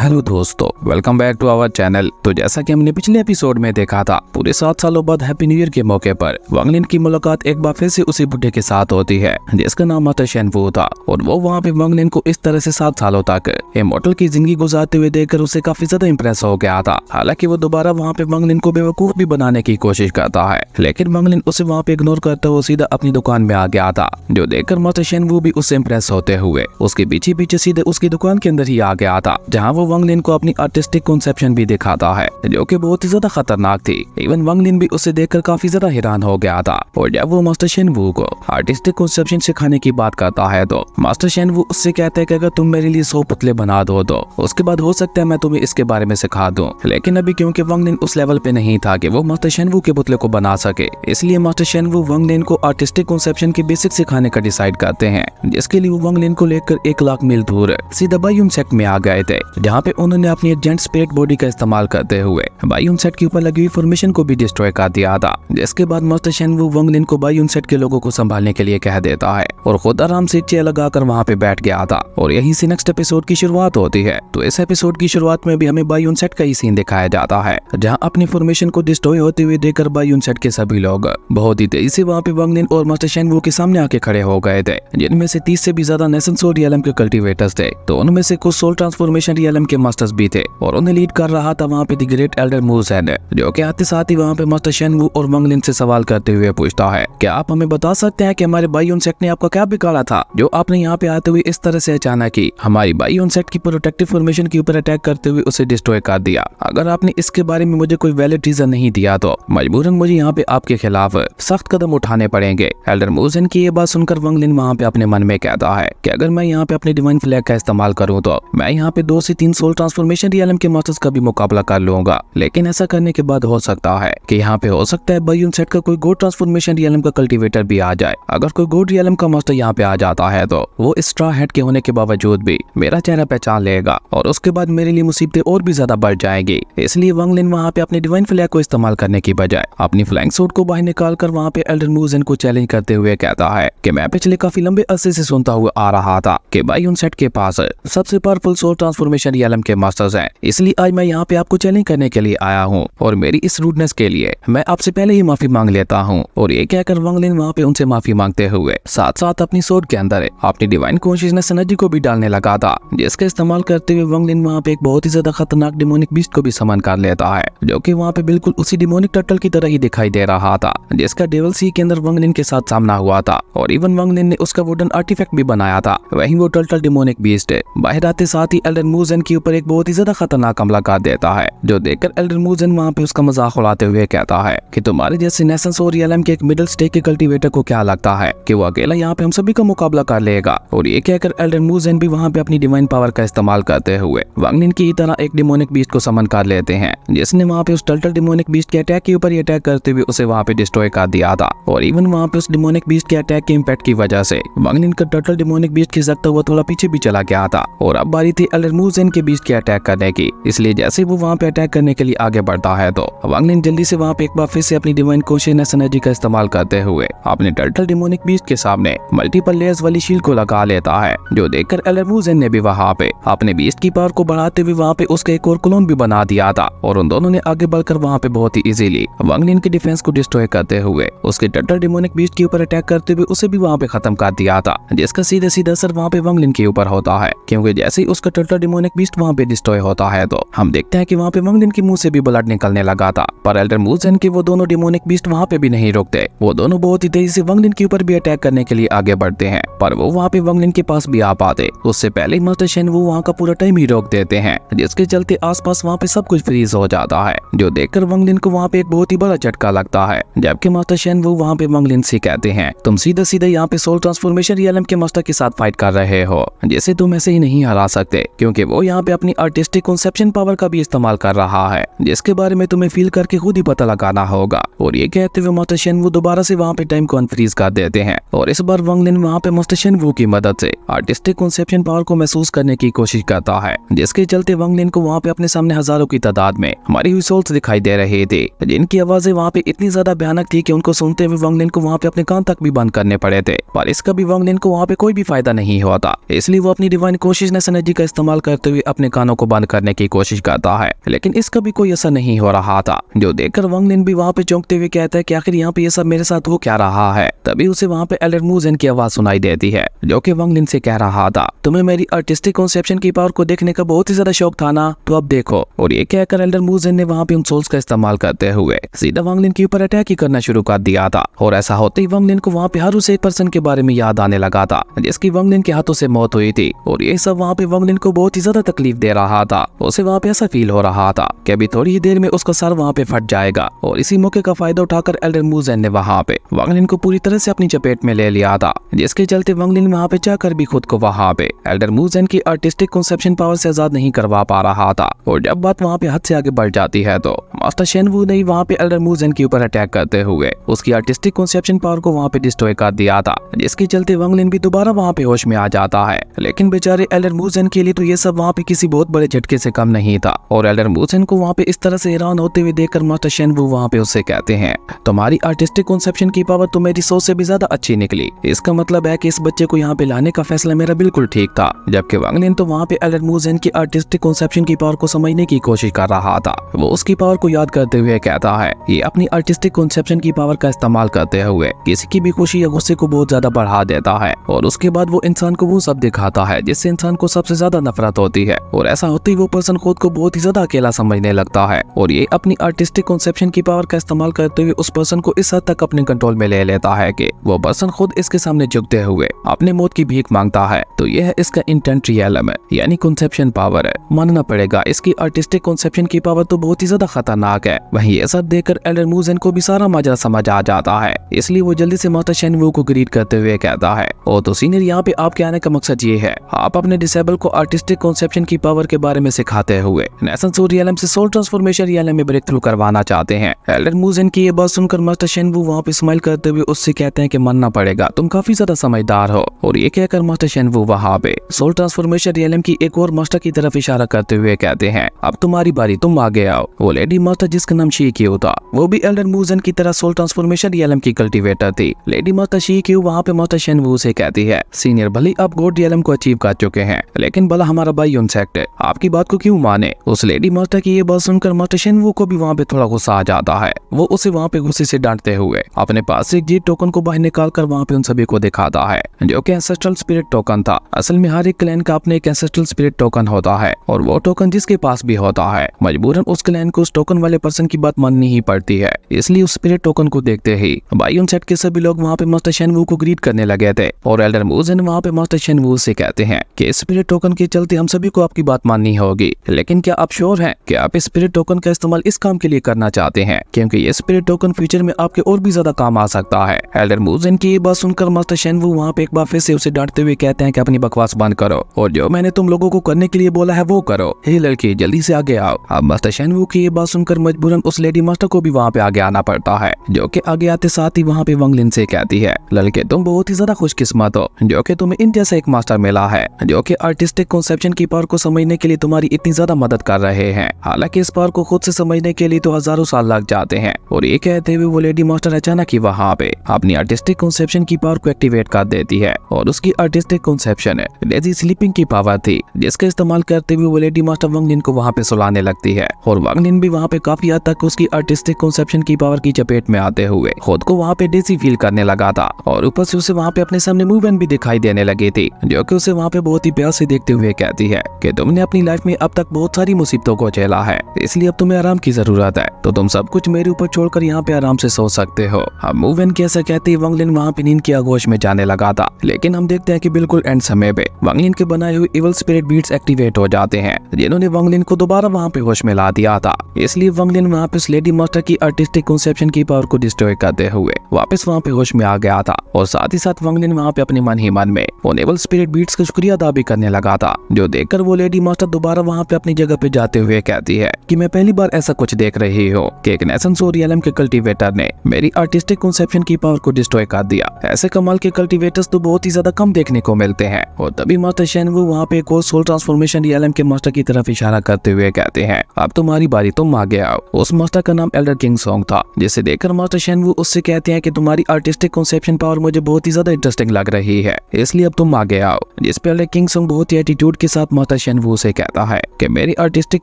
Hello दोस्तों, welcome back to our channel. तो जैसा कि हमने पिछले एपिसोड में देखा था, पूरे 7 सालों बाद हैप्पी न्यू ईयर के मौके पर वांग लिन की मुलाकात एक बार फिर से उसी बुढ़े के साथ होती है जिसका नाम मास्टर शेन वू था। और वो वहाँ पे वांग लिन को इस तरह से 7 सालों तक इमॉर्टल की जिंदगी गुजारते हुए देखकर उसे काफी ज्यादा इंप्रेस हो गया था। हालांकि वो दोबारा वहाँ पे वांग लिन को बेवकूफ भी बनाने की कोशिश करता है, लेकिन वांग लिन उसे वहाँ पे इग्नोर करते हुए सीधा अपनी दुकान में आ गया था, जो देखकर मास्टर शेन वू भी उससे इंप्रेस होते हुए उसके पीछे पीछे सीधे उसकी दुकान के अंदर ही आ गया था, जहाँ वो वांग लिन को अपनी आर्टिस्टिक कॉन्सेप्शन भी दिखाता है जो कि बहुत ही ज्यादा खतरनाक थी। इवन वांग लिन भी उसे देखकर काफी ज्यादा हैरान हो गया था। और जब वो मास्टर शेन वू को आर्टिस्टिक कॉन्सेप्शन सिखाने की बात करता है तो मास्टर शेन वू उससे कहते हैं कि अगर तुम मेरे लिए 100 पुतले बना दो तो उसके बाद हो सकता है मैं तुम्हें इसके बारे में सिखा दूं। लेकिन अभी क्योंकि वांग लिन उस लेवल पे नहीं था कि वो मास्टर शेन वू के पुतले को बना सके, इसलिए मास्टर शेन वू वांग लिन को आर्टिस्टिक कॉन्सेप्शन के बेसिक सिखाने का डिसाइड करते हैं, जिसके लिए वो वांग लिन को लेकर 1 लाख मील दूर सीधा बायून सेक्ट में आ गए थे, जहाँ पे उन्होंने अपनी जेंट स्पिरिट बॉडी का इस्तेमाल करते हुए बायून सेट के ऊपर लगी हुई फॉर्मेशन को भी डिस्ट्रॉय कर दिया था। जिसके बाद मास्टर शेन वू वांग लिन को बायून सेट के लोगों को संभालने के लिए कह देता है और खुद आराम से चेयर लगाकर वहाँ पे बैठ गया था। और यहीं से नेक्स्ट एपिसोड की शुरुआत होती है। तो इस एपिसोड की शुरुआत में भी हमें बायून सेट का ही सीन दिखाया जाता है, जहाँ अपनी फॉर्मेशन को डिस्ट्रॉय होते हुए देखकर बायून सेट के सभी लोग बहुत ही तेजी से वहाँ पे वांग लिन और मास्टर शेन वू के सामने आके खड़े हो गए थे, जिनमें से 30 से भी ज्यादा नेशन सोल रियलम के कल्टीवेटर्स थे। तो उनमें से कुछ सोल ट्रांसफॉर्मेशन रियलम के मास्टर्स भी थे और उन्हें लीड कर रहा था वहाँ पे द ग्रेट एल्डर मूज़ेन, जो कि आते साथ ही वहाँ पे मास्टर शेन वू और वांग लिन से सवाल करते हुए पूछता है, क्या आप हमें बता सकते हैं कि हमारे बायून सेट ने आपका क्या बिगाड़ा था जो आपने यहाँ पे आते हुए इस तरह से अचानक ही हमारी बायून सेट की प्रोटेक्टिव फॉर्मेशन के ऊपर अटैक करते हुए उसे डिस्ट्रॉय कर दिया। अगर आपने इसके बारे में मुझे कोई वैलिड रीजन नहीं दिया तो मजबूरन मुझे यहाँ पे आपके खिलाफ सख्त कदम उठाने पड़ेंगे। एल्डर मूज़ेन की ये बात सुनकर वांग लिन वहाँ पे अपने मन में कहता है कि अगर मैं यहाँ पे अपने डिवाइन फ्लैग का इस्तेमाल करूँ तो मैं यहाँ पे 2 से 3 सोल ट्रांसफॉर्मेशन रियलम के मास्टर्स का भी मुकाबला कर लूंगा। लेकिन ऐसा करने के बाद हो सकता है कि यहाँ पे हो सकता है बायून सेट का कोई गोड ट्रांसफॉर्मेशन रियलम का कल्टीवेटर भी आ जाए। अगर कोई गोड रियलम का मास्टर यहाँ पे आ जाता है तो वो स्ट्रॉ हेड के होने के बावजूद भी मेरा चेहरा पहचान लेगा और उसके बाद मेरे लिए मुसीबतें और भी ज्यादा बढ़ जाएंगी। इसलिए वांग लिन वहाँ पे अपने डिवाइन फ्लैग को इस्तेमाल करने की बजाय अपनी फ्लाइंग सूट को बाहर निकाल कर वहाँ पे एल्डर मूज़ेन को चैलेंज करते हुए कहता है कि मैं पिछले काफी लंबे अरसे से सुनता हुआ आ रहा था कि बायून सेट के पास सबसे पावरफुल सोल ट्रांसफॉर्मेशन रियलम के मास्टर्स हैं। इसलिए आज मैं यहाँ पे आपको चैलेंज करने के लिए आया हूँ और मेरी इस रूडनेस के लिए मैं आपसे पहले ही माफी मांग लेता हूँ। और ये कहकर वांग लिन वहाँ पे उनसे माफी मांगते हुए साथ साथ अपनी सोड के अंदर अपनी डिवाइन कॉन्शियसनेस एनर्जी को भी डालने लगा था, जिसका इस्तेमाल करते हुए वांग लिन वहाँ पे एक बहुत ही ज्यादा खतरनाक डिमोनिक बीस्ट को भी समन कर लेता है, जो कि वहाँ पे बिल्कुल उसी डिमोनिक टर्टल की तरह ही दिखाई दे रहा था जिसका डेविल सी के अंदर वांग लिन के साथ सामना हुआ था। और इवन वांग लिन ने उसका वुडन आर्टिफैक्ट भी बनाया था। वहीं वो टर्टल डिमोनिक बीस्ट बाहर आते साथ ही एल्डर मूज़ेन के ऊपर एक बहुत ही ज्यादा खतरनाक हमला कर देता है, जो देखकर एल्डर मूज़ेन वहाँ पे उसका मजाक उड़ाते हुए कहता है कि तुम्हारे जैसे नेशंस और रियलम के एक मिडिल स्टेज के कल्टीवेटर को क्या लगता है कि वो अकेला यहाँ पे हम सभी का मुकाबला कर लेगा। और ये कहकर एल्डर मूज़ेन भी वहाँ पे अपनी डिवाइन पावर का इस्तेमाल करते हुए वांग लिन की तरह एक डिमोनिक बीस्ट को समन कर लेते हैं, जिसने वहाँ पे उस टर्टल डिमोनिक बीस्ट के अटैक के ऊपर ही अटैक करते हुए उसे वहाँ पे डिस्ट्रॉय कर दिया था। और इवन वहाँ पे उस डिमोनिक बीस्ट के अटैक के इम्पैक्ट की वजह से वांग लिन का टर्टल डिमोनिक बीस्ट खिसकता हुआ थोड़ा पीछे भी चला गया था। और अब बारी थी एल्डर मूज़ेन के बीस्ट के अटैक करने की। इसलिए जैसे वो वहाँ पे अटैक करने के लिए आगे बढ़ता है तो वांग लिन जल्दी से वहाँ पे एक बार फिर से अपनी डिवाइन कॉन्शियसनेस एनर्जी का इस्तेमाल करते हुए अपने टर्टल डिमोनिक बीस्ट के सामने मल्टीपल लेयर्स वाली शील्ड को लगा लेता है, जो देखकर एल्डर मूज़ेन ने भी वहाँ पे अपने बीस्ट की पावर को बढ़ाते हुए वहाँ पे उसका एक और क्लोन भी बना दिया था। और उन दोनों ने आगे बढ़कर वहाँ पे बहुत ही इजीली वांग लिन के डिफेंस को डिस्ट्रॉय करते हुए उसके टर्टल डिमोनिक बीस्ट के ऊपर अटैक करते हुए उसे भी वहाँ पे खत्म कर दिया था, जिसका सीधा सीधा असर वहाँ पे वांग लिन के ऊपर होता है। क्योंकि जैसे ही उसका टर्टल डिमोनिक बीस्ट वहाँ पे डिस्ट्रॉय होता है तो हम देखते हैं कि वहाँ पे वांग लिन के मुंह से भी ब्लड निकलने लगा था। पर एल्डर मूज़ेन के वो दोनों डिमोनिक बीस्ट वहाँ पे भी नहीं रुकते। वो दोनों बहुत ही तेजी से वांग लिन के ऊपर भी अटैक करने के लिए आगे बढ़ते हैं, पर वो वहाँ पे वांग लिन के पास भी आ पाते उससे पहले ही मास्टर शेन वू वहाँ का पूरा टाइम ही रोक देते हैं, जिसके चलते आसपास वहाँ पे सब कुछ फ्रीज हो जाता है, जो देखकर वांग लिन को वहाँ पे एक बहुत ही बड़ा झटका लगता है। जबकि मास्टर शेन वू वहाँ पे वांग लिन से कहते हैं, तुम सीधा सीधा यहाँ पे सोल ट्रांसफॉर्मेशन रियलम के मास्टर के साथ फाइट कर रहे हो, जिसे तुम ऐसे ही नहीं हरा सकते, क्योंकि वो यहाँ पे अपनी आर्टिस्टिक कॉन्सेप्शन पावर का भी इस्तेमाल कर रहा है, जिसके बारे में तुम्हें फील करके खुद ही पता लगाना होगा। और ये कहते हुए मास्टर शेन वू दोबारा से वहाँ पे टाइम को अनफ्रीज कर देते हैं और इस बार वांग लिन वहाँ पे मास्टर शेन वू की मदद से आर्टिस्टिक कॉन्सेप्शन पावर को महसूस करने की कोशिश करता है, जिसके चलते वांग लिन को वहाँ पे अपने सामने हजारों की तादाद में मरी हुई सोल्स दिखाई दे रहे थे, जिनकी आवाजें वहाँ पे इतनी ज्यादा भयानक थी कि उनको सुनते हुए वांग लिन को वहाँ पे अपने कान तक भी बंद करने पड़े थे। पर इसका भी वांग लिन को वहाँ पे कोई भी फायदा नहीं होता, इसलिए वो अपनी डिवाइन कॉन्शियसनेस एनर्जी का इस्तेमाल करते हुए अपने कानों को बंद करने की कोशिश करता है, लेकिन इसका भी कोई असर नहीं हो रहा था, जो देखकर वांग लिन भी वहाँ पे चौंकते हुए कहता है कि आखिर यहाँ पे ये सब मेरे साथ हो क्या रहा है। तभी उसे वहाँ पे एल्डर मूजेन की आवाज सुनाई देती है, जो कि वांग लिन से कह रहा था, तुम्हें मेरी आर्टिस्टिक कॉन्सेप्शन की पावर को देखने का बहुत ही ज्यादा शौक था ना, तो अब देखो। और ये कहकर एल्डर मूजेन ने वहाँ पे उन सोल्स का इस्तेमाल करते हुए सीधा वांग लिन के ऊपर अटैक ही करना शुरू कर दिया था। और ऐसा होते ही वांग लिन को वहाँ पे हर उस एक पर्सन के बारे में याद आने लगा था जिसकी वांग लिन के हाथों से मौत हुई थी। और ये सब वहाँ पे वांग लिन को बहुत ही ज्यादा तकलीफ दे रहा था। उसे वहाँ पे ऐसा फील हो रहा था कि अभी थोड़ी ही देर में उसका सर वहाँ पे फट जाएगा। और इसी मौके का फायदा उठाकर एल्डर मूजेन ने वहाँ पे वांग लिन को पूरी तरह से अपनी चपेट में ले लिया था, जिसके चलते वांग लिन वहाँ पे जाकर भी खुद को वहाँ पे एल्डर मूजेन की आर्टिस्टिक कॉन्सेप्शन पावर से आजाद नहीं करवा पा रहा था। और जब बात वहाँ पे हद से आगे बढ़ जाती है तो मास्टर शेन वू ने वहाँ पे एल्डर मूजेन के ऊपर अटैक करते हुए उसकी आर्टिस्टिक कॉन्सेप्शन पावर को वहाँ पे डिस्ट्रॉय कर दिया था, जिसके चलते वांग लिन भी दोबारा वहाँ पे होश में आ जाता है। लेकिन बेचारे एल्डर मूजेन के लिए तो ये सब वहाँ पे किसी बहुत बड़े झटके से कम नहीं था। और एल्डर मूजेन को वहाँ पे इस तरह से हैरान होते हुए देखकर मास्टर शेन वू वहाँ पे उससे कहते हैं, तुम्हारी आर्टिस्टिक कॉन्सेप्शन की पावर तो मेरी सोच से भी ज्यादा अच्छी निकली। इसका मतलब है कि इस बच्चे को यहाँ पे लाने का फैसला मेरा बिल्कुल ठीक था। जबकि वांग लिन तो वहाँ पे एल्डर मूजेन की आर्टिस्टिक कॉन्सेप्शन की पावर को समझने की कोशिश कर रहा था। वो उसकी पावर को याद करते हुए कहता है, ये अपनी आर्टिस्टिक कॉन्सेप्शन की पावर का इस्तेमाल करते हुए किसी की भी खुशी या गुस्से को बहुत ज्यादा बढ़ा देता है। और उसके बाद वो इंसान को वो सब दिखाता है जिससे इंसान को सबसे ज्यादा नफरत होती है। और ऐसा होते ही वो पर्सन खुद को बहुत ही ज्यादा अकेला समझने लगता है। और ये अपनी आर्टिस्टिक कॉन्सेप्शन की पावर का इस्तेमाल करते हुए उस पर्सन को इस हद तक अपने कंट्रोल में ले लेता है कि वो पर्सन खुद इसके सामने झुकते हुए अपने मौत की भीख मांगता है। तो यह है इसका इंटेंट रियलम है, यानी कॉन्सेप्शन पावर है। मानना पड़ेगा इसकी आर्टिस्टिक कॉन्सेप्शन की पावर तो बहुत ही ज्यादा खतरनाक है। वहीं ये सब देखकर एल्डर मूजेन को भी सारा माजरा समझ आ जाता है, इसलिए वो जल्दी से मास्टर शेन वू को ग्रीट करते हुए कहता है, ओ तो सीनियर, यहाँ पे आपके आने का मकसद ये है, आप अपने डिसेबल को आर्टिस्टिक कॉन्सेप्शन की पावर के बारे में सिखाते हुए नेसेंस रियलम से सोल ट्रांसफॉर्मेशन रियलम में ब्रेक थ्रू करवाना चाहते हैं। एल्डर मूजेन की ये बात सुनकर मास्टर शेन वू वहाँ पे स्माइल करते हुए उससे कहते हैं कि मानना पड़ेगा, तुम काफी ज्यादा समझदार हो। और ये कहकर मास्टर शेन वू वहाँ पे सोल ट्रांसफॉर्मेशन रियलम की एक और मास्टर की तरफ इशारा करते हुए कहते हैं, अब तुम्हारी बारी, तुम आगे आओ। वो लेडी मास्टर जिसका नाम शी क्यू था, वो भी एल्डर मूजेन की तरह सोल ट्रांसफॉर्मेशन रियलम की कल्टीवेटर थी। लेडी मास्टर शी क्यू वहाँ पे मास्टर शेन वू से कहती है, सीनियर, भले आप गॉड रियलम को अचीव कर चुके हैं, लेकिन भला हमारा भाई यूनसेक्ट आपकी बात को क्यों माने। उस लेडी मास्टर की ये बात सुनकर मास्टर शेन वू को भी वहाँ पे थोड़ा गुस्सा आ जाता है। वो उसे वहाँ पे गुस्से से डांटते हुए अपने पास से एक जीत टोकन को बाहर निकाल कर वहाँ पे उन सभी को दिखाता है, जो कि एंसेस्ट्रल स्पिरिट टोकन था। असल में हर एक क्लैन का अपने एक एंसेस्ट्रल स्पिरिट टोकन होता है, और वो टोकन जिसके पास भी होता है मजबूरन उस क्लैन को उस टोकन वाले पर्सन की बात माननी ही पड़ती है। इसलिए उस स्पिरिट टोकन को देखते ही बायोन सेट के सभी लोग वहाँ पे मास्टर शेन वू को ग्रीट करने लगे थे। और एल्डर मूजेन वहाँ पे मास्टर शेन वू से कहते हैं कि स्पिरिट टोकन के चलते हम सभी को आपकी बात माननी होगी, लेकिन क्या आप श्योर हैं कि आप स्पिरिट टोकन का इस्तेमाल इस काम के लिए करना चाहते हैं, क्योंकि ये स्पिरिट टोकन फ्यूचर में आपके और भी ज्यादा काम आ सकता है। एल्डर मूजेन की ये बात सुनकर मास्टर शेन वू वहाँ पे एक बार फिर से उसे डांटते हुए कहते हैं कि अपनी बकवास बंद करो और जो मैंने तुम लोगों को करने के लिए बोला है वो करो। हे लड़की, जल्दी से आगे आओ। अब मास्टर शेन वू की ये बात सुनकर मजबूरन उस लेडी मास्टर को भी वहाँ पे आगे आना पड़ता है, जो कि आगे आते साथ ही वहाँ पे वांग लिन से कहती है, लड़के तुम बहुत ही ज्यादा खुशकिस्मत हो जो कि तुम्हें इन जैसा एक मास्टर मिला है जो कि आर्टिस्टिक कॉन्सेप्शन की पावर को समझने के लिए तुम्हारी इतनी ज्यादा मदद कर रहे हैं। हालांकि इस पावर को खुद से समझने के लिए तो हजारों साल लग जाते हैं। और ये कहते हुए वो लेडी मास्टर अचानक ही वहाँ पे अपनी आर्टिस्टिक कॉन्सेप्शन की पावर को एक्टिवेट कर देती है। और उसकी आर्टिस्टिक कॉन्सेप्शन लेजी स्लीपिंग की पावर थी, जिसका इस्तेमाल करते हुए वो लेडी मास्टर वांग लिन को वहाँ पे सुलाने लगती है। और वांग लिन भी वहाँ पे काफी हद तक उसकी आर्टिस्टिक कॉन्सेप्शन की पावर की चपेट में आते हुए खुद को वहाँ पे डेजी फील करने लगा था। और ऊपर से उसे वहाँ पे अपने सामने मूवमेंट भी दिखाई देने लगी थी, जो कि उसे वहाँ पे बहुत ही प्यार से देखते हुए कहती है कि तुमने अपनी लाइफ में अब तक बहुत सारी मुसीबतों को झेला है, इसलिए अब तुम्हें आराम की जरूरत है, तो तुम सब कुछ मेरे ऊपर छोड़कर यहाँ पे आराम से सो सकते हो। अब मूवमेंट कैसा कहते ही वांग लिन वहाँ पे नींद की आगोश में जाने लगा था। लेकिन हम देखते हैं कि बिल्कुल एंड समय पे वांग लिन के बनाए हुए इवल स्पिरिट बीट्स एक्टिवेट हो जाते हैं, जिन्होंने वांग लिन को दोबारा वहाँ पे होश में ला दिया था। इसलिए वांग लिन वहाँ पे लेडी मास्टर की आर्टिस्टिक कॉन्सेप्शन की पावर को डिस्ट्रॉय करते हुए वापस वहाँ पे होश में आ गया था। और साथ ही साथ वांग लिन वहाँ पे अपने मन ही मन में उन इवल स्पिरिट बीट्स का शुक्रिया अदा भी करने लगा था, जो देखकर वो लेडी मास्टर दोबारा वहाँ पे अपनी जगह पे जाते हुए कहती है कि मैं पहली बार ऐसा कुछ देख रही हूँ कि एक नेसेंस रियलम के कल्टीवेटर ने मेरी आर्टिस्टिक कॉन्सेप्शन की पावर को डिस्ट्रॉय कर दिया। ऐसे कमाल के कल्टीवेटर्स तो बहुत ही ज्यादा कम देखने को मिलते हैं। और तभी मास्टर शेन वू वहाँ पे एक और सोल ट्रांसफॉर्मेशन रियलम के मास्टर की तरफ इशारा करते हुए कहते हैं, अब तुम्हारी बारी, तुम आगे आओ। उस मास्टर का नाम एल्डर किंग सॉन्ग था, जिसे देखकर मास्टर शेन वू उससे कहते हैं कि तुम्हारी आर्टिस्टिक कॉन्सेप्शन पावर मुझे बहुत ही ज्यादा इंटरेस्टिंग लग रही है, इसलिए अब तुम आगे आओ। जिस पे एल्डर किंग सॉन्ग बहुत ही एटीट्यूड के साथ मास्टर शेनवू से कहता है कि मेरी आर्टिस्टिक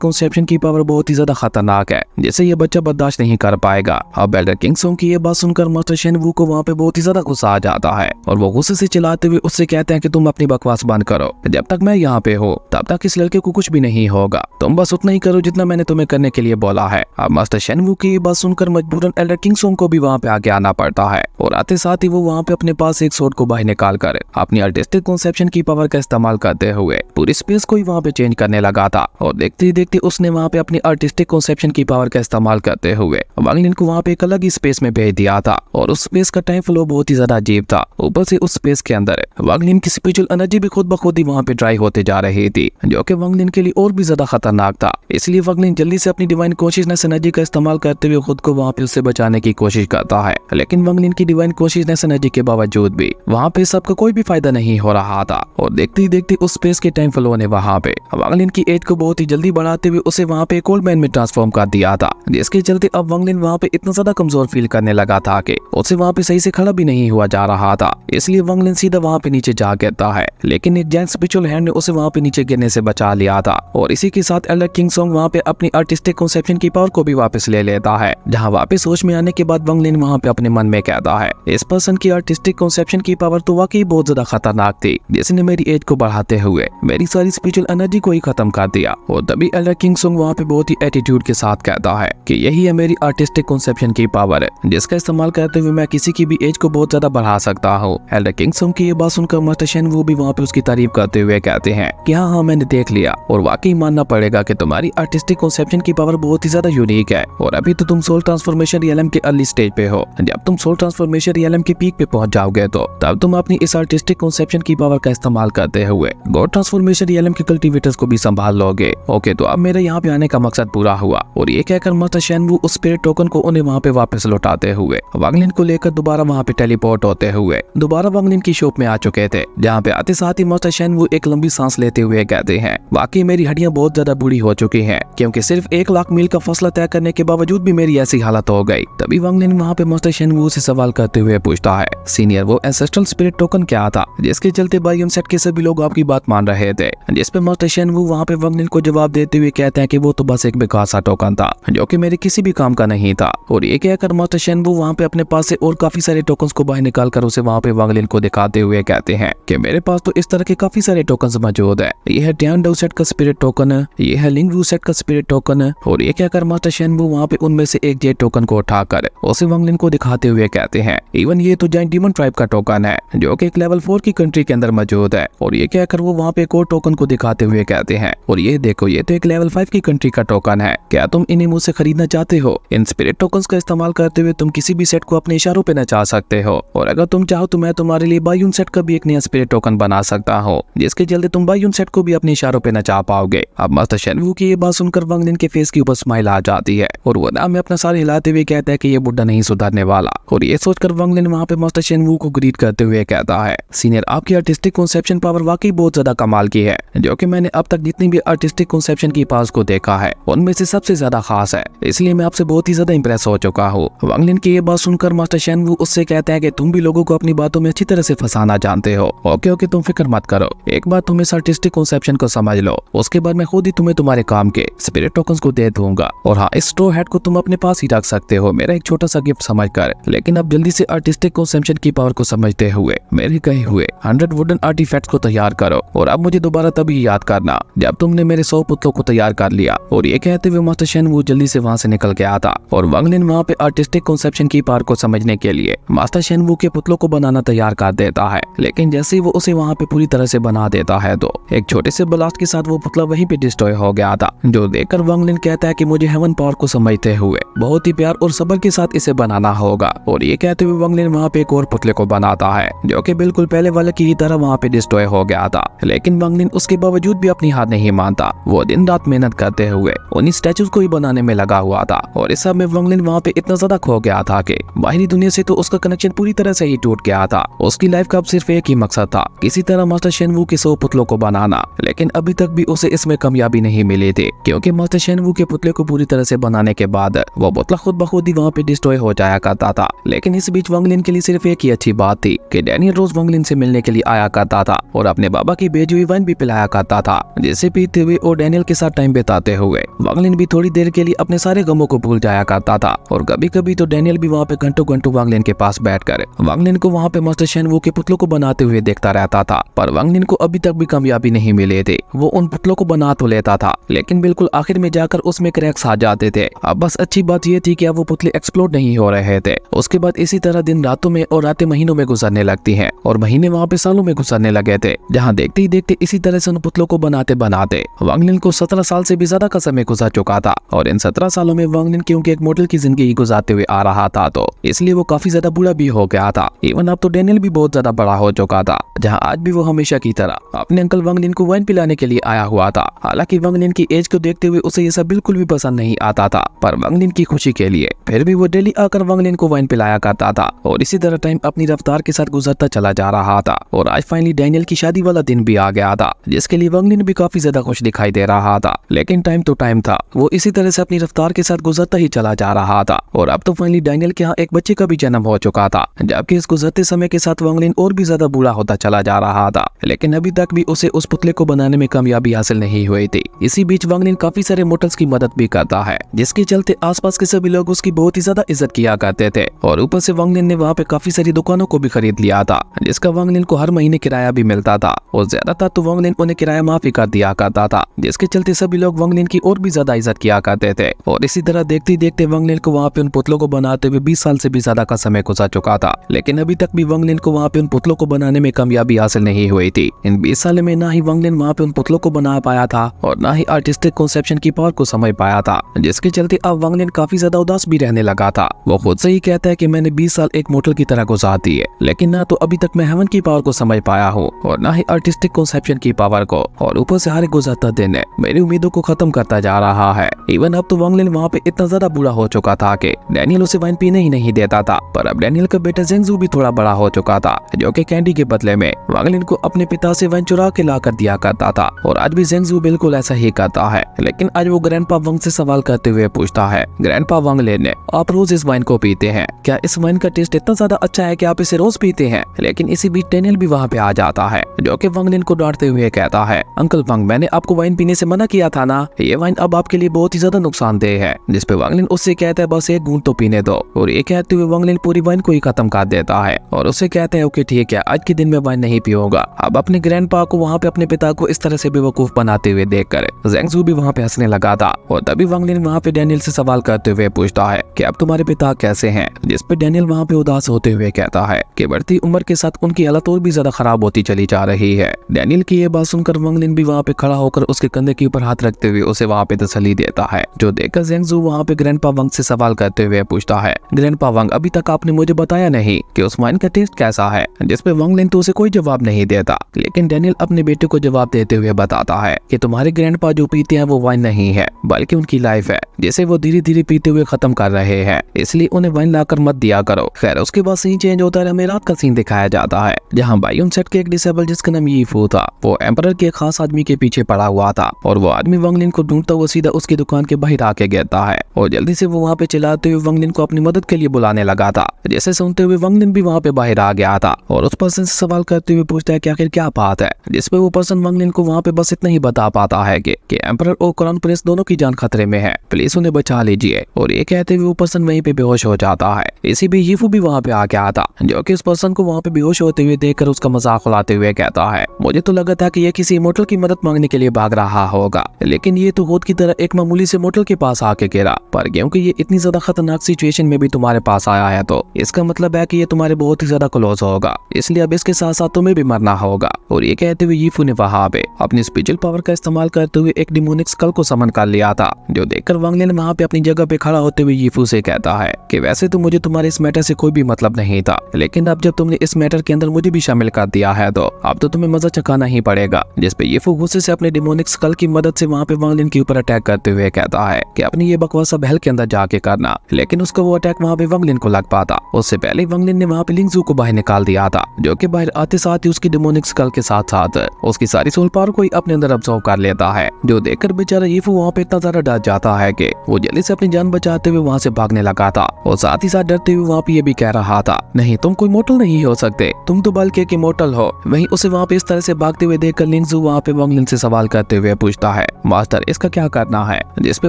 कंसेप्शन की पावर बहुत ही ज्यादा खतरनाक है, जिसे ये बच्चा बर्दाश्त नहीं कर पाएगा। अब एल्डर किंगसोंग की ये बात सुनकर मास्टर शेनवू को वहाँ पे बहुत ही ज्यादा गुस्सा आ जाता है और वो गुस्से से चिल्लाते हुए उससे कहते हैं कि तुम अपनी बकवास बंद करो, जब तक मैं यहाँ पे हूँ तब तक इस लड़के को कुछ भी नहीं होगा, तुम बस उतना ही करो जितना मैंने तुम्हें करने के लिए बोला है। अब मास्टर शेनवू की ये बात सुनकर मजबूरन एल्डर किंगसोंग को भी वहाँ पे आगे आना पड़ता है और आते साथ ही वो वहाँ पे अपने पास एक स्वॉर्ड को बाहर निकाल कर अपनी आर्टिस्टिक कंसेप्शन की पावर का इस्तेमाल करते हुए पूरी स्पेस को ही वहाँ पे चेंज करने लगा था। और देखते ही देखते उसने वहाँ पे अपनी आर्टिस्टिक कंसेप्शन की पावर का इस्तेमाल करते हुए वांग लिन को वहाँ पे एक अलग ही स्पेस में भेज दिया था और उस स्पेस का टाइम फ्लो बहुत ही ज्यादा अजीब था। ऊपर से उस स्पेस के अंदर वांग लिन की स्पिरिचुअल एनर्जी भी खुद ब खुद ही वहाँ पे ड्राई होते जा रही थी, जो कि वांग लिन के लिए और भी ज्यादा खतरनाक था। इसलिए वांग लिन जल्दी से अपनी डिवाइन कॉन्शियसनेस एनर्जी का इस्तेमाल करते हुए खुद को वहाँ पे उससे बचाने की कोशिश करता है, लेकिन वांग लिन की डिवाइन कॉन्शियसनेस एनर्जी के बावजूद भी वहाँ पे सबका कोई भी फायदा नहीं हो रहा था। और देखते ही देखते उस स्पेस के टाइम फ्लो ने वहाँ पे वांग लिन की एज को बहुत ही जल्दी बढ़ाते हुए उसे वहाँ पे एक ओल्ड मैन में ट्रांसफॉर्म कर दिया था, जिसके चलते अब वांग लिन वहाँ पे इतना ज्यादा कमजोर फील करने लगा था कि उसे वहाँ पे सही से खड़ा भी नहीं हुआ जा रहा था। इसलिए वांग लिन सीधा वहाँ पे नीचे जा गिरता है, लेकिन एक जैंट स्पिरिचुअल हैंड ने उसे वहाँ पे नीचे गिरने से बचा लिया था। और इसी के साथ एल्डर किंगसोंग वहाँ पे अपनी आर्टिस्टिक कंसेप्शन की पावर को भी वापस ले लेता है, जहाँ वापस होश में आने के बाद वांग लिन वहाँ पे अपने मन में कहता है इस पर्सन की आर्टिस्टिक कंसेप्शन की पावर तो वाकई बहुत ज्यादा खतरनाक थी, जिसने मेरी एज को बढ़ाते हुए मेरी सारी स्पिरिचुअल एनर्जी को ही खत्म कर दिया। और तभी एल्डर किंगसोंग वहाँ पे बहुत ही एटीट्यूड के साथ कहता है कि यही है मेरी आर्टिस्टिक कंसेप्शन की पावर, जिसका इस्तेमाल करते हुए मैं किसी की भी एज को बहुत ज्यादा बढ़ा सकता हूँ। एल्डर किंगसोंग की ये बात सुनकर मास्टर शेनवू भी वहाँ पे उसकी तारीफ करते हुए कहते हैं कि हाँ मैंने देख लिया और वाकई मानना पड़ेगा कि तुम्हारी आर्टिस्टिक कंसेप्शन की पावर बहुत ही ज्यादा यूनिक है। और अभी तो तुम सोल ट्रांसफॉर्मेशन रियलम के अर्ली स्टेज पे हो, जब तुम सोल ट्रांसफॉर्मेशन रियलम के पीक पे पहुंच जाओगे तो तब तुम अपनी इस आर्टिस्टिक कंसेप्शन की पावर का इस्तेमाल करते हुए गॉड ट्रांसफॉर्मेशन रियलम के कल्टीवेटर्स को भी संभाल लोगे। ओके, तो अब मेरे यहाँ पे आने का मकसद पूरा हुआ। और ये कहकर मास्टर शेनवू उस स्पिरिट टोकन को उन्हें वहाँ पे वापस लौटाते हुए वांग लिन को लेकर दोबारा वहाँ पे टेलीपोर्ट होते हुए दोबारा वांग लिन की शॉप में आ चुके थे, जहाँ पे आते साथ ही मास्टर शेनवू एक लंबी सांस लेते हुए कहते हैं वाकई मेरी हड्डियां बहुत ज्यादा बुरी हो चुकी हैं, क्योंकि सिर्फ 1 लाख मील का फासला तय करने के बावजूद भी मेरी ऐसी हालत हो गई। तभी वांग लिन वहाँ पे मास्टर शेनवू से सवाल करते हुए पूछता है सीनियर वो एंसेस्ट्रल स्पिरिट टोकन क्या था जिसके चलते बायोम सेट के सभी लोग आपकी बात मान रहे थे? जिस पे मास्टर शेनवू वहाँ पे वांग लिन को जवाब देते हुए कहते हैं कि वो तो बस एक बेकार सा टोकन था जो कि मेरे किसी भी काम का नहीं था। और ये कहकर मास्टर शेनवू वहाँ पे अपने पास से और काफी सारे टोकन्स को बाहर निकाल कर उसे वहाँ पे वांग लिन को दिखाते हुए कहते हैं कि मेरे पास तो इस तरह के काफी सारे टोकन्स मौजूद है। ये है टियान डाउ सेट का स्पिरिट टोकन, ये है लिंग वू सेट का स्पिरिट टोकन। और ये कहकर मास्टर शेनवू वहाँ पे उनमें से एक जेट टोकन को उठाकर उसे वांग लिन को दिखाते हुए कहते हैं इवन ये तो जाइंट डीमन ट्राइब का टोकन है जो कि एक लेवल 4 की कंट्री के अंदर मौजूद है। और ये कहकर वो वहाँ पे एक और टोकन को दिखाते हुए कहते हैं और ये देखो ये तो एक लेवल 5 की कंट्री का टोकन है, क्या तुम इन्हें मुझसे खरीदना चाहते हो? इन स्पिरिट टोकन्स का इस्तेमाल करते हुए तुम किसी भी सेट को अपने इशारों पे नचा सकते हो, और अगर तुम चाहो तो मैं तुम्हारे लिए बायून सेट का भी एक नया स्पिरिट टोकन बना सकता हूँ जिसके जल्दी तुम बायून सेट को भी अपने इशारों पे नचा पाओगे। अब मास्टर शेनवू की ये बात सुनकर वांग लिन के फेस के ऊपर स्माइल आ जाती है और वो नाम में अपना सारे हिलाते हुए कहता है कि ये बुड्ढा नहीं सुधरने वाला। और ये सोचकर वांग लिन वहाँ पे मास्टर शेनवू को ग्रीट करते हुए कहता है सीनियर आपकी आर्टिस्टिक कंसेप्शन पावर वाकई बहुत ज्यादा कमाल की है, जो कि मैंने अब तक जितनी भी आर्टिस्टिक कंसेप्शन की पावर्स को देखा है उनमें से सबसे ज्यादा खास है, इसलिए मैं आपसे बहुत ही ज्यादा इंप्रेस हो चुका हूँ। वांग लिन की ये बात सुनकर मास्टर शेनवू उससे कहते हैं कि तुम भी लोगों को अपनी बातों में अच्छी तरह से फंसाना जानते हो। ओके तुम फिक्र मत करो, एक बार तुम इस आर्टिस्टिक कंसेप्शन को समझ लो, उसके बाद मैं खुद ही तुम्हें तुम्हारे काम के स्पिरिट टोकन्स को दे दूंगा। और हाँ, इस स्ट्रॉ हैट को तुम अपने पास ही रख सकते हो, मेरा एक छोटा सा गिफ्ट समझकर। लेकिन अब जल्दी से आर्टिस्टिक कंसेप्शन की पावर को समझते हुए मेरे कहे हुए 100 वुडन आर्टिफैक्ट्स को तैयार करो, और अब मुझे दोबारा तभी याद करना जब तुमने मेरे 100 पुतलों को तैयार कर लिया। और ये कहते हुए मास्टर शेनवू जल्दी से वहाँ से निकल गया था और वांग लिन वहाँ पे आर्टिस्टिक कंसेप्शन की पावर को समझने के लिए मास्टर शेनवू के पुतलों को बनाना तैयार कर देता है। लेकिन जैसे ही वो उसे वहाँ पे पूरी तरह से बना देता है तो एक छोटे से ब्लास्ट के साथ वो पुतला वहीं पे डिस्ट्रॉय हो गया था, जो देखकर वांग लिन कहता है कि मुझे हेवन पावर को समझते हुए बहुत ही प्यार और सब्र के साथ इसे बनाना होगा। और ये कहते हुए वांग लिन वहाँ पे एक और पुतले को बनाता है जो कि बिल्कुल पहले वाले की ही तरह वहाँ पे डिस्ट्रॉय हो गया था। लेकिन वांग लिन उसके बावजूद भी अपनी हार नहीं मानता, वो दिन रात मेहनत करते हुए उन्हीं स्टैचूज को ही बनाने में लगा हुआ था। और इस सब में वांग लिन वहाँ पे इतना ज्यादा खो गया था कि बाहरी दुनिया से तो उसका कनेक्शन पूरी तरह से ही टूट गया था। उसकी लाइफ का अब सिर्फ एक ही मकसद था, किसी तरह मास्टर शेनवू के 100 पुतलों को बनाना। लेकिन अभी तक भी उसे इसमें कामयाबी नहीं मिली थी, क्योंकि मास्टर शेनवू के पुतले को पूरी तरह से बनाने के बाद वो पुतला खुद ब खुद ही वहाँ पे डिस्ट्रॉय हो जाया करता था। लेकिन इस बीच वांग लिन के लिए सिर्फ एक ही अच्छी बात थी कि डैनियल रोज वांग लिन से मिलने के लिए आया करता था और अपने बाबा की भेजी हुई वाइन भी पिलाया करता करता था, जिसे पीते हुए और डैनियल के साथ टाइम बिताते हुए वांगलिन भी थोड़ी देर के लिए अपने सारे गमों को भूल जाया करता था। और कभी कभी तो डैनियल भी वहाँ पे घंटों घंटों वांगलिन के पास बैठकर वांगलिन को वहाँ पे मास्टर शेनवू के पुतलों को बनाते हुए देखता रहता था। पर वांगलिन को अभी तक भी कामयाबी नहीं मिले थे। वो उन पुतलों को बना तो लेता था, लेकिन बिल्कुल आखिर में जाकर उसमें क्रैक्स आ जाते थे। अब बस अच्छी बात ये थी कि अब वो पुतले एक्सप्लोड नहीं हो रहे थे। उसके बाद इसी तरह दिन रातों में और रातें महीनों में गुजरने लगती हैं और महीने वहाँ पे सालों में गुजरने लगे थे, जहाँ देखते ही देखते इसी तरह से उन पुतलों को बनाते बनाते वांगलिन को 17 साल से भी ज्यादा का समय गुजर चुका था। और इन 17 सालों में वांगलिन क्योंकि एक मॉडल की जिंदगी गुजारते हुए आ रहा था, तो इसलिए वो काफी ज्यादा बूढ़ा भी हो गया था। इवन अब तो डैनियल भी बहुत ज्यादा बड़ा हो चुका था, जहाँ आज भी वो हमेशा की तरह अपने अंकल वांगलिन को वाइन पिलाने के लिए आया हुआ था। हालांकि वांगलिन की एज को देखते हुए उसे ये सब बिल्कुल भी पसंद नहीं आता था, पर वांगलिन की खुशी के लिए फिर भी वो डेली आकर वांगलिन को वाइन पिलाया करता था। और इसी तरह टाइम अपनी रफ्तार के साथ गुजरता चला जा रहा था। और आज फाइनली डैनियल की शादी वाला दिन भी आ गया था, जिसके लिए वांगलिन भी काफी ज्यादा खुश दिखाई दे रहा था। लेकिन टाइम तो टाइम था, वो इसी तरह से अपनी रफ्तार के साथ गुजरता ही चला जा रहा था। और अब तो फाइनली डैनियल के यहाँ एक बच्चे का भी जन्म हो चुका था, जबकि इस गुजरते समय के साथ वांगलिन और भी ज्यादा बूढ़ा होता चला जा रहा था। लेकिन अभी तक भी उसे उस पुतले को बनाने में कामयाबी हासिल नहीं हुई थी। इसी बीच वांगलिन काफी सारे मोटल्स की मदद भी करता है, जिसके चलते आसपास के सभी लोग उसकी बहुत ही ज्यादा इज्जत किया करते थे। और ऊपर से वांगलिन ने वहाँ पे काफी सारी दुकानों को भी खरीद लिया था, जिसका वांगलिन को हर महीने किराया भी मिलता था। और ज्यादातर तो वांगलिन उन्हें किराया माफी कर दिया करता था, जिसके चलते सभी लोग वांगलिन की और भी ज्यादा इज्जत किया करते थे। और इसी तरह देखते ही देखते वांगलिन को वहाँ पे उन पुतलों को बनाते हुए 20 साल से भी ज्यादा का समय गुजर चुका था। लेकिन अभी तक भी वांगलिन को वहाँ पे उन पुतलों को बनाने में कामयाबी हासिल नहीं हुई थी। इन 20 साल में ना ही वांगलिन वहाँ पे उन पुतलों को बना पाया था और ना ही आर्टिस्टिक कॉन्सेप्शन की पावर को समझ पाया था, जिसके चलते अब वांगलिन काफी ज्यादा उदास भी रहने लगा था। वो खुद से ही कहता है कि मैंने 20 साल एक मॉडल की तरह गुजार दी है, लेकिन ना तो अभी तक मैं हेवन की पावर को समझ पाया हूँ और ना ही आर्टिस्टिक कॉन्सेप्शन की पावर को। और ऊपर से हर गुजरता दिन मेरी उम्मीदों को खत्म करता जा रहा है। इवन अब तो वांगलिन वहाँ पे इतना ज्यादा बूढ़ा हो चुका था कि डैनियल उसे वाइन पीने ही नहीं देता था। पर अब डैनियल का बेटा जेंगजू भी थोड़ा बड़ा हो चुका था, जो कि कैंडी के बदले में वांगलिन को अपने पिता से वाइन चुरा के ला कर दिया करता था। और आज भी जेंगजू बिल्कुल ऐसा ही करता है। लेकिन आज वो ग्रैंडपा वांग से सवाल करते हुए पूछता है, ग्रैंडपा वांगलिन, आप रोज इस वाइन को पीते हैं, क्या इस वाइन का टेस्ट इतना ज्यादा अच्छा है कि आप इसे रोज पीते हैं? लेकिन इसी बीच डैनियल भी वहाँ पे आ जाता है, जो कि वांगलिन को डांटते हुए कहता है, अंकल वांग, मैंने आपको वाइन पीने से मना किया था ना, ये वाइन अब आपके लिए बहुत ही ज्यादा नुकसानदेह है। जिस पे वांगलिन उससे कहता है, बस एक घूंट तो पीने दो। और ये कहते हुए वांगलिन पूरी वाइन को ही खत्म कर देता है और उससे कहते हैं, ओके ठीक है, आज के दिन में वाइन नहीं पियूंगा। अब अपने ग्रैंडपा को वहाँ पे अपने पिता को इस तरह से बेवकूफ बनाते हुए देखकर जेंगजू भी वहाँ पे हंसने लगा था। और तभी वांगलिन वहाँ पे डैनियल से सवाल करते हुए पूछता है कि अब तुम्हारे पिता कैसे हैं? जिस पे डैनियल वहाँ पे उदास होते हुए कहता है कि बढ़ती उम्र के साथ उनकी हालत और भी ज्यादा खराब होती चली जा रही है। डैनियल की ये बात सुनकर वांगलिन भी वहाँ पे खड़ा होकर उसके कंधे के ऊपर हाथ रखते हुए उसे वहाँ पे तसल्ली देता है, जो देखकर जेंगजू वहाँ पे ग्रैंडपा वांग से सवाल करते हुए पूछता है, ग्रैंडपा वांग, अभी तक आपने मुझे बताया नहीं कि उस वाइन का टेस्ट कैसा है? जिस पे वांगलिन तो उसे कोई जवाब नहीं देता। लेकिन डैनियल अपने बेटे को जवाब देते हुए बताता है कि तुम्हारे ग्रैंडपा जो पीते हैं वो वाइन नहीं है, बल्कि उनकी लाइफ है, जिसे वो धीरे धीरे पीते हुए खत्म कर रहे हैं, इसलिए उन्हें वाइन लाकर मत दिया करो। खैर उसके बाद सीन चेंज होता है, हमें रात का सीन दिखाया जाता है, जहाँ बायोन सेट के एक डिसेबल जिसका नाम यीफू था, वो एम्परर के एक खास आदमी के पीछे पड़ा हुआ था। और वो आदमी वांगलिन को ढूंढता हुआ सीधा उसकी दुकान के बाहर आके गिरता है और जल्दी से वो वहाँ पे चिल्लाते हुए वांगलिन को अपनी मदद के लिए बुलाने लगा था। जैसे सुनते हुए वांगलिन भी वहाँ पे बाहर आ गया था और उस पर्सन से सवाल करते हुए पूछता है कि आखिर क्या बात है। जिसपे वो पर्सन वांगलिन को वहाँ पे बस इतना ही बता पाता है कि एम्परर और क्राउन प्रिंस दोनों की जान खतरे में है, प्लीज उन्हें बचा लीजिए। और ये कहते हुए वो पर्सन वहीं पे बेहोश हो जाता है। इसी भी यीफू भी वहाँ पे आ गया था, जो कि उस पर्सन को वहाँ पे बेहोश होते हुए देखकर उसका मजाक उड़ाते हुए कहता है, मुझे तो लगा था कि ये किसी मोटल की मदद मांगने के लिए भाग रहा होगा, लेकिन ये तो खुद की तरह एक मामूली से मोटल के पास आके गिरा। पर क्योंकि ये इतनी ज्यादा खतरनाक सिचुएशन में भी तुम्हारे पास आया है, तो इसका मतलब है कि ये तुम्हारे बहुत ही ज्यादा क्लोज होगा, इसलिए अब इसके साथ साथ तुम्हें भी मरना होगा। और ये कहते हुए यीफू ने वहाँ पे अपनी स्पिरिचुअल पावर का इस्तेमाल करते हुए एक डिमोनिक स्कल को समन कर लिया था, जो देखकर वांगलिन वहाँ पे अपनी जगह पे खड़ा होते हुए यीफू से कहता है कि वैसे तो मुझे तुम्हारे इस मैटर से कोई भी मतलब नहीं था, लेकिन अब जब तुमने इस मैटर के अंदर मुझे भी शामिल कर दिया है, तो अब तो तुम्हें मजा चखाना ही पड़ेगा। जिसपे यीफू गुस्से से अपने डिमोनिक स्कल की मदद से वहाँ पे वांगलिन के ऊपर अटैक करते हुए कहता है कि अपनी ये बकवास सब हेल के अंदर जाके करना। लेकिन उसका वो अटैक वहाँ पे वांगलिन को लग पाता। उससे पहले वांगलिन ने वहाँ पे लिंगजू को बाहर निकाल दिया था, जो कि बाहर आते साथ ही उसकी डिमोनिक स्कल के साथ साथ उसकी सारी सोल पावर को ही अपने अंदर अब्सॉर्ब कर लेता है, जो देखकर बेचारा यीफू वहाँ पे इतना ज्यादा डर जाता है कि वो जल्दी से अपनी जान बचाते हुए वहाँ से भागने लगा था। और साथ ही साथ डरते हुए वहाँ पे ये भी कह रहा था, नहीं तुम कोई मोटल नहीं हो सकते, तुम तो बल्कि एक इमोर्टल हो। वहीं उसे वहाँ पे इस तरह से भागते हुए देखकर लिंगजू यीफू वहाँ पे वांगलिन से सवाल करते हुए पूछता है, मास्टर इसका क्या करना है? जिस पे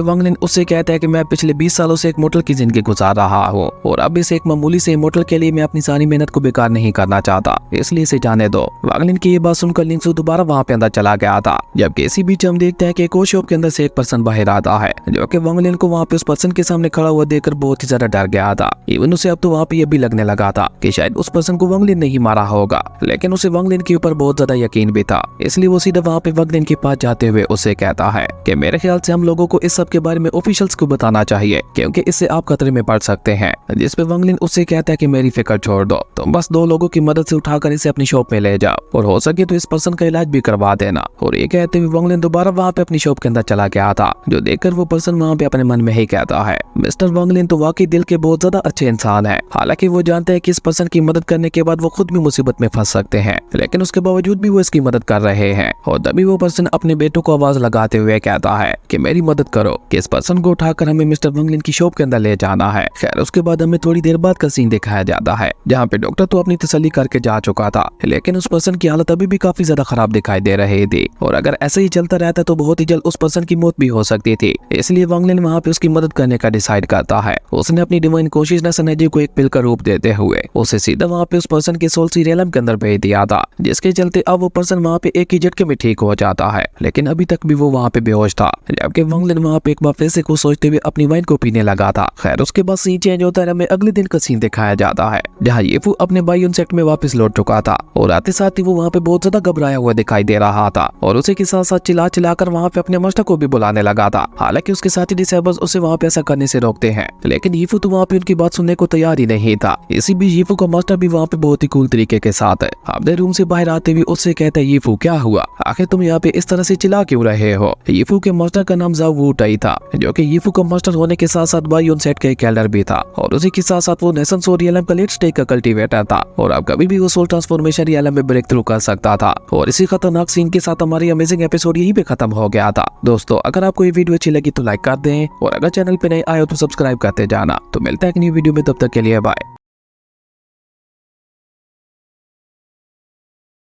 वांगलिन उससे कहता है कि मैं पिछले 20 सालों से एक मोटल की जिंदगी गुजार रहा हूँ और अब इस एक मामूली से मोटल के लिए मैं अपनी सारी मेहनत को बेकार नहीं करना चाहता, इसलिए इसे जाने दो। वांगलिन की ये बात सुनकर लिंगसू दोबारा वहाँ पे अंदर चला गया था। जबकि इसी बीच हम देखते हैं कि एक और शॉप के अंदर से एक पर्सन बाहर आता है जो कि वांगलिन को वहाँ पे उस पर्सन के सामने खड़ा हुआ देखकर बहुत ही ज्यादा डर गया था। इवन उसे अब तो वहाँ पे ये भी लगने लगा था कि शायद उस पर्सन को वांगलिन ने ही मारा होगा, लेकिन उसे वांगलिन के ऊपर बहुत ज्यादा यकीन भी था। इसलिए वो सीधा वहाँ पे वांगलिन के पास जाते हुए उसे कहता है कि मेरे ख्याल से हम लोगों को इस सब के बारे में ऑफिशियल्स को बताना चाहिए क्योंकि इससे आप खतरे में पड़ सकते हैं। जिस पे वांगलिन उससे कहता है कि मेरी फिक्र छोड़ दो, तुम बस 2 लोगों की मदद से उठाकर इसे अपनी शॉप में ले जाओ और हो सके तो इस पर्सन का इलाज भी करवा देना। और ये कहते हुए वांगलिन दोबारा वहाँ पे अपनी शॉप के अंदर चला गया था, जो देखकर वो पर्सन वहाँ पे अपने मन में ही कहता है, मिस्टर वांगलिन तो वाकई दिल के बहुत ज्यादा अच्छे इंसान है। हालांकि वो जानते हैं कि इस पर्सन की मदद करने के बाद वो खुद भी मुसीबत में फंस सकते हैं, लेकिन उसके बावजूद भी वो इसकी मदद कर रहे हैं। और तभी वो पर्सन अपने बेटों को आवाज लगाते हुए कहता है कि मेरी मदद करो कि इस पर्सन को उठाकर हमें मिस्टर वांगलिन की शॉप के अंदर ले जाना है। खैर उसके बाद हमें थोड़ी देर बाद का सीन दिखाया जाता है जहाँ पे डॉक्टर तो अपनी तसल्ली करके जा चुका था, लेकिन उस पर्सन की हालत अभी भी काफी ज्यादा खराब दिखाई दे रही थी और अगर ऐसे ही चलता रहता तो बहुत ही जल्द उस पर्सन की मौत भी हो सकती थी। इसलिए वांगलिन वहाँ पे उसकी मदद करने का डिसाइड करता है। उसने अपनी डिवाइन कॉन्शियसनेस एनर्जी को एक पिल का रूप देते हुए उसे सीधा वहाँ पे उस पर्सन के सोल सीरियलम के अंदर भेज दिया था, जिसके चलते अब वो पर्सन वहाँ पे एक ही झटके में ठीक हो जाता है। लेकिन अभी तक भी वो वहाँ पे बेहोश था, जबकि वांगलिन वहाँ पे एक बार फिर से कुछ सोचते हुए अपनी वाइन को पीने लगा था। खैर उसके बाद सीन चेंज होता है, हमें अगले दिन का सीन दिखाया जाता है जहाँ यीफू अपने बायोन सेट में वापस लौट चुका था और आते साथ ही वो वहाँ पे बहुत ज्यादा घबराया हुआ दिखाई दे रहा था और उसे के साथ साथ चिल्ला चिल्लाकर वहाँ पे अपने मास्टर को भी बुलाने लगा था। हालांकि उसके साथी डिसेबल्स उसे वहाँ पे ऐसा करने से रोकते हैं, लेकिन यीफू तो वहाँ पे उनकी बात सुनने को तैयार ही नहीं था। इसी बीच यीफू का मास्टर भी वहाँ पे बहुत ही कूल तरीके के साथ है अपने रूम से बाहर आते हुए उससे कहता है, यीफू क्या हुआ, आखिर तुम यहाँ पे इस तरह से चिल्ला क्यों रहे हो? यीफू के मास्टर का नाम जाओ वू टाई था, जो कि यीफू का मास्टर होने के साथ साथ बायोन सेट का एक एल्डर भी था और उसी के साथ साथ वो नेशन सोरियलम का लेट स्टेज का कल्टीवेटर था और अब कभी भी वो सोल ट्रांसफॉर्मेशन रियलम में ब्रेक थ्रू कर सकता था। और इसी खतरनाक सीन के साथ हमारी अमेजिंग एपिसोड यहीं पे खत्म हो गया था। दोस्तों अगर आपको ये वीडियो अच्छी लगी तो लाइक कर दें और अगर चैनल पे नए आए हो तो सब्सक्राइब करते जाना। तो मिलता है एक न्यू वीडियो में, तब तक के लिए बाय।